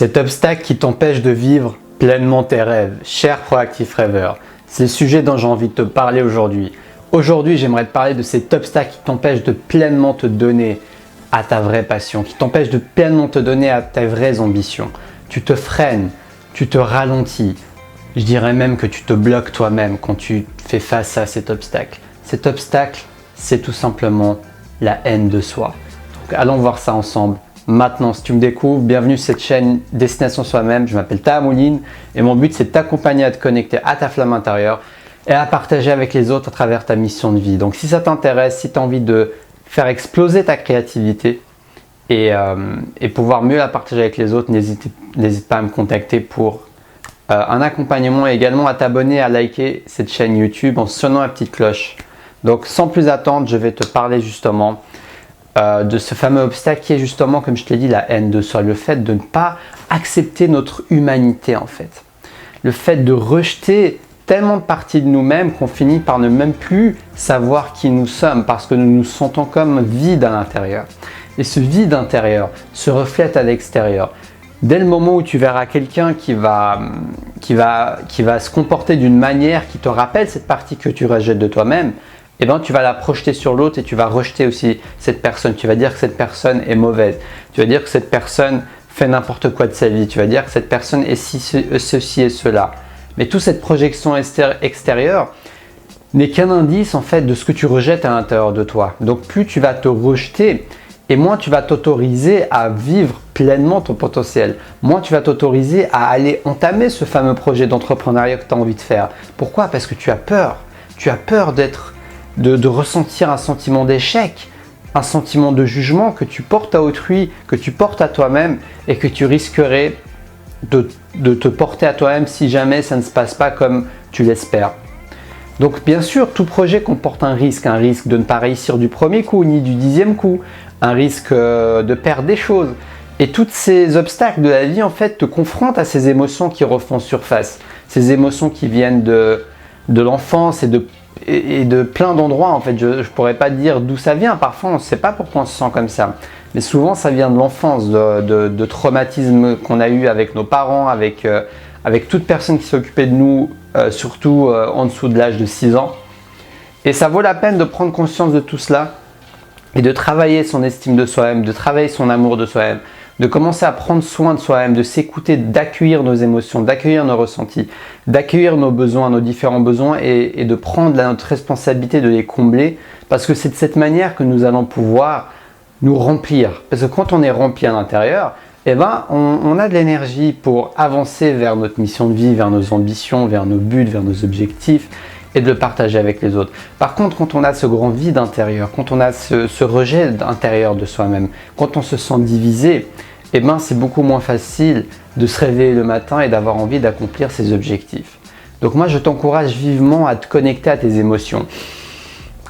Cet obstacle qui t'empêche de vivre pleinement tes rêves, cher proactif rêveur, c'est le sujet dont j'ai envie de te parler aujourd'hui. Aujourd'hui, j'aimerais te parler de cet obstacle qui t'empêche de pleinement te donner à ta vraie passion, qui t'empêche de pleinement te donner à tes vraies ambitions. Tu te freines, tu te ralentis. Je dirais même que tu te bloques toi-même quand tu fais face à cet obstacle. Cet obstacle, c'est tout simplement la haine de soi. Donc, allons voir ça ensemble. Maintenant, si tu me découvres, bienvenue sur cette chaîne Destination Soi-même. Je m'appelle Taha Mouline et mon but, c'est de t'accompagner à te connecter à ta flamme intérieure et à partager avec les autres à travers ta mission de vie. Donc, si ça t'intéresse, si tu as envie de faire exploser ta créativité et pouvoir mieux la partager avec les autres, n'hésite pas à me contacter pour un accompagnement et également à t'abonner, à liker cette chaîne YouTube en sonnant la petite cloche. Donc, sans plus attendre, je vais te parler justement de ce fameux obstacle qui est justement, comme je te l'ai dit, la haine de soi, le fait de ne pas accepter notre humanité en fait. Le fait de rejeter tellement de parties de nous-mêmes qu'on finit par ne même plus savoir qui nous sommes parce que nous nous sentons comme vides à l'intérieur. Et ce vide intérieur se reflète à l'extérieur. Dès le moment où tu verras quelqu'un qui va se comporter d'une manière qui te rappelle cette partie que tu rejettes de toi-même, eh ben, tu vas la projeter sur l'autre et tu vas rejeter aussi cette personne. Tu vas dire que cette personne est mauvaise. Tu vas dire que cette personne fait n'importe quoi de sa vie. Tu vas dire que cette personne est ceci et cela. Mais toute cette projection extérieure n'est qu'un indice en fait de ce que tu rejettes à l'intérieur de toi. Donc plus tu vas te rejeter et moins tu vas t'autoriser à vivre pleinement ton potentiel. Moins tu vas t'autoriser à aller entamer ce fameux projet d'entrepreneuriat que tu as envie de faire. Pourquoi? Parce que tu as peur. Tu as peur de ressentir un sentiment d'échec, un sentiment de jugement que tu portes à autrui, que tu portes à toi-même et que tu risquerais de te porter à toi-même si jamais ça ne se passe pas comme tu l'espères. Donc bien sûr, tout projet comporte un risque de ne pas réussir du premier coup ni du 10e coup, un risque de perdre des choses. Et tous ces obstacles de la vie en fait te confrontent à ces émotions qui refont surface, ces émotions qui viennent de l'enfance et de plein d'endroits en fait. Je ne pourrais pas dire d'où ça vient, parfois on ne sait pas pourquoi on se sent comme ça. Mais souvent ça vient de l'enfance, de traumatismes qu'on a eu avec nos parents, avec toute personne qui s'est occupée de nous, surtout en dessous de l'âge de 6 ans. Et ça vaut la peine de prendre conscience de tout cela et de travailler son estime de soi-même, de travailler son amour de soi-même, de commencer à prendre soin de soi-même, de s'écouter, d'accueillir nos émotions, d'accueillir nos ressentis, d'accueillir nos besoins, nos différents besoins et de prendre notre responsabilité de les combler parce que c'est de cette manière que nous allons pouvoir nous remplir. Parce que quand on est rempli à l'intérieur, eh ben, on a de l'énergie pour avancer vers notre mission de vie, vers nos ambitions, vers nos buts, vers nos objectifs et de le partager avec les autres. Par contre, quand on a ce grand vide intérieur, quand on a ce rejet intérieur de soi-même, quand on se sent divisé, eh ben, c'est beaucoup moins facile de se réveiller le matin et d'avoir envie d'accomplir ses objectifs. Donc moi, je t'encourage vivement à te connecter à tes émotions.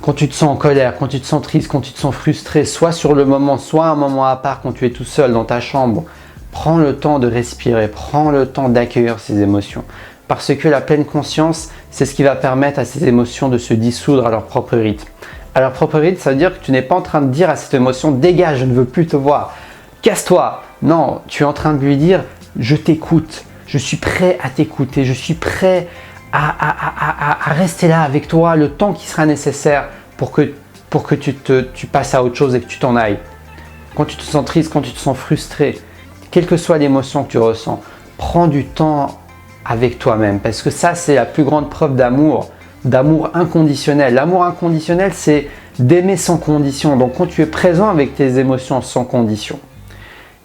Quand tu te sens en colère, quand tu te sens triste, quand tu te sens frustré, soit sur le moment, soit un moment à part quand tu es tout seul dans ta chambre, prends le temps de respirer, prends le temps d'accueillir ces émotions. Parce que la pleine conscience, c'est ce qui va permettre à ces émotions de se dissoudre à leur propre rythme. À leur propre rythme, ça veut dire que tu n'es pas en train de dire à cette émotion « Dégage, je ne veux plus te voir, casse-toi ». Non, tu es en train de lui dire « Je t'écoute, je suis prêt à t'écouter, je suis prêt à rester là avec toi le temps qui sera nécessaire pour que tu passes à autre chose et que tu t'en ailles. » Quand tu te sens triste, quand tu te sens frustré, quelle que soit l'émotion que tu ressens, prends du temps avec toi-même parce que ça, c'est la plus grande preuve d'amour inconditionnel. L'amour inconditionnel, c'est d'aimer sans condition. Donc, quand tu es présent avec tes émotions sans condition,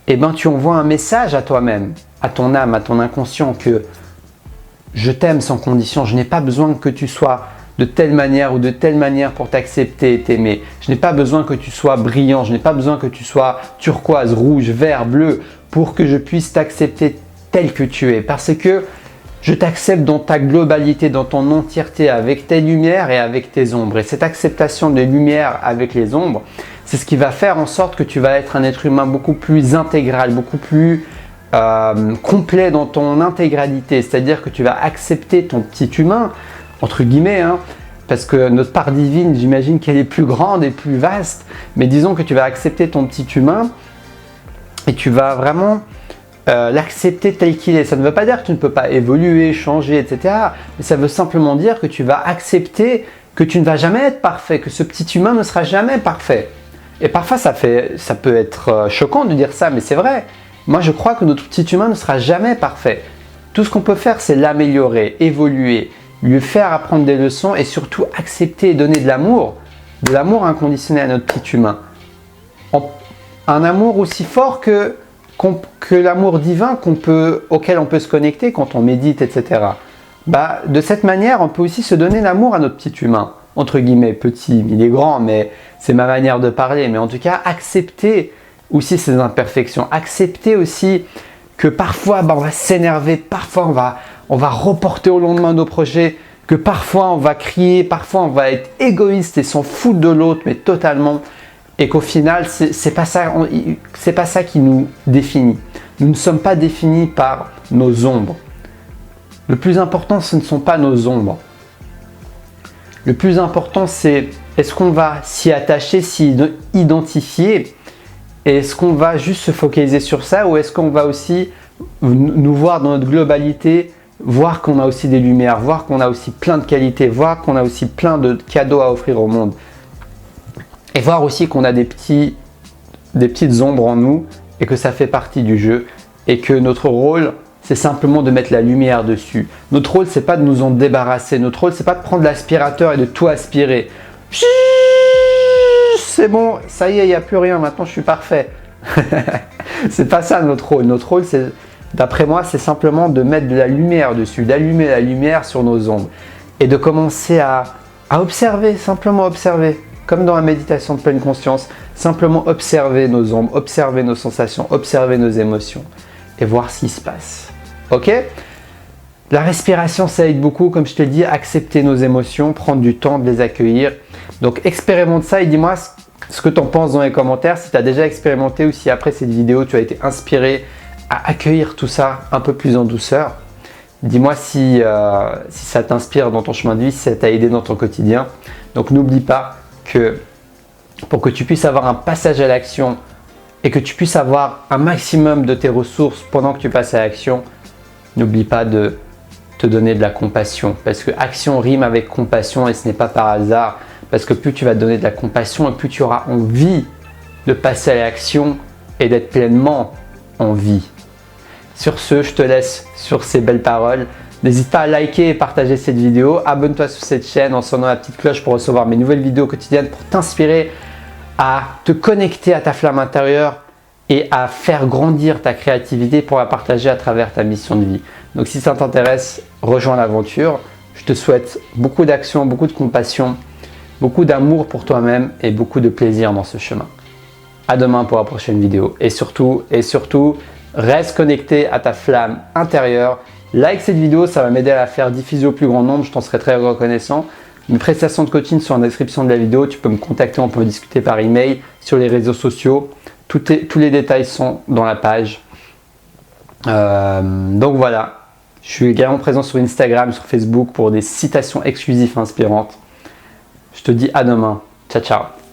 eh ben, tu envoies un message à toi-même, à ton âme, à ton inconscient que je t'aime sans condition. Je n'ai pas besoin que tu sois de telle manière ou de telle manière pour t'accepter et t'aimer. Je n'ai pas besoin que tu sois brillant. Je n'ai pas besoin que tu sois turquoise, rouge, vert, bleu pour que je puisse t'accepter tel que tu es. Parce que je t'accepte dans ta globalité, dans ton entièreté, avec tes lumières et avec tes ombres. Et cette acceptation des lumières avec les ombres, c'est ce qui va faire en sorte que tu vas être un être humain beaucoup plus intégral, beaucoup plus complet dans ton intégralité. C'est-à-dire que tu vas accepter ton petit humain, entre guillemets, parce que notre part divine, j'imagine qu'elle est plus grande et plus vaste. Mais disons que tu vas accepter ton petit humain et tu vas vraiment l'accepter tel qu'il est. Ça ne veut pas dire que tu ne peux pas évoluer, changer, etc. Mais ça veut simplement dire que tu vas accepter que tu ne vas jamais être parfait, que ce petit humain ne sera jamais parfait. Et parfois, ça peut être choquant de dire ça, mais c'est vrai. Moi, je crois que notre petit humain ne sera jamais parfait. Tout ce qu'on peut faire, c'est l'améliorer, évoluer, lui faire apprendre des leçons et surtout accepter et donner de l'amour inconditionnel à notre petit humain. Un amour aussi fort que l'amour divin auquel on peut se connecter quand on médite, etc. De cette manière, on peut aussi se donner l'amour à notre petit humain. Entre guillemets, petit, il est grand, mais c'est ma manière de parler. Mais en tout cas, accepter aussi ses imperfections. Accepter aussi que parfois, on va s'énerver, parfois on va reporter au lendemain nos projets, que parfois on va crier, parfois on va être égoïste et s'en foutre de l'autre, mais totalement. Et qu'au final, c'est pas ça qui nous définit. Nous ne sommes pas définis par nos ombres. Le plus important, ce ne sont pas nos ombres. Le plus important, c'est est-ce qu'on va s'y attacher, s'y identifier, et est-ce qu'on va juste se focaliser sur ça, ou est-ce qu'on va aussi nous voir dans notre globalité, voir qu'on a aussi des lumières, voir qu'on a aussi plein de qualités, voir qu'on a aussi plein de cadeaux à offrir au monde, et voir aussi qu'on a des petites ombres en nous, et que ça fait partie du jeu, et que notre rôle, c'est simplement de mettre la lumière dessus. Notre rôle, c'est pas de nous en débarrasser. Notre rôle, c'est pas de prendre l'aspirateur et de tout aspirer. C'est bon, ça y est, il n'y a plus rien, maintenant je suis parfait. C'est pas ça notre rôle. Notre rôle, c'est, d'après moi, c'est simplement de mettre de la lumière dessus, d'allumer la lumière sur nos ombres et de commencer à observer, simplement observer. Comme dans la méditation de pleine conscience, simplement observer nos ombres, observer nos sensations, observer nos émotions et voir ce qui se passe. Ok? La respiration, ça aide beaucoup, comme je te dis, accepter nos émotions, prendre du temps de les accueillir. Donc expérimente ça et dis-moi ce que tu en penses dans les commentaires, si tu as déjà expérimenté ou si après cette vidéo, tu as été inspiré à accueillir tout ça un peu plus en douceur. Dis-moi si ça t'inspire dans ton chemin de vie, si ça t'a aidé dans ton quotidien. Donc n'oublie pas que pour que tu puisses avoir un passage à l'action et que tu puisses avoir un maximum de tes ressources pendant que tu passes à l'action, n'oublie pas de te donner de la compassion. Parce que action rime avec compassion et ce n'est pas par hasard. Parce que plus tu vas te donner de la compassion et plus tu auras envie de passer à l'action et d'être pleinement en vie. Sur ce, je te laisse sur ces belles paroles. N'hésite pas à liker et partager cette vidéo. Abonne-toi sur cette chaîne en sonnant la petite cloche pour recevoir mes nouvelles vidéos quotidiennes pour t'inspirer à te connecter à ta flamme intérieure et à faire grandir ta créativité pour la partager à travers ta mission de vie. Donc si ça t'intéresse, rejoins l'aventure. Je te souhaite beaucoup d'action, beaucoup de compassion, beaucoup d'amour pour toi-même et beaucoup de plaisir dans ce chemin. À demain pour la prochaine vidéo. Et surtout, reste connecté à ta flamme intérieure. Like cette vidéo, ça va m'aider à la faire diffuser au plus grand nombre. Je t'en serai très reconnaissant. Mes prestations de coaching sont en description de la vidéo. Tu peux me contacter, on peut discuter par email, sur les réseaux sociaux. Tous les détails sont dans la page. Donc voilà. Je suis également présent sur Instagram, sur Facebook pour des citations exclusives inspirantes. Je te dis à demain. Ciao, ciao.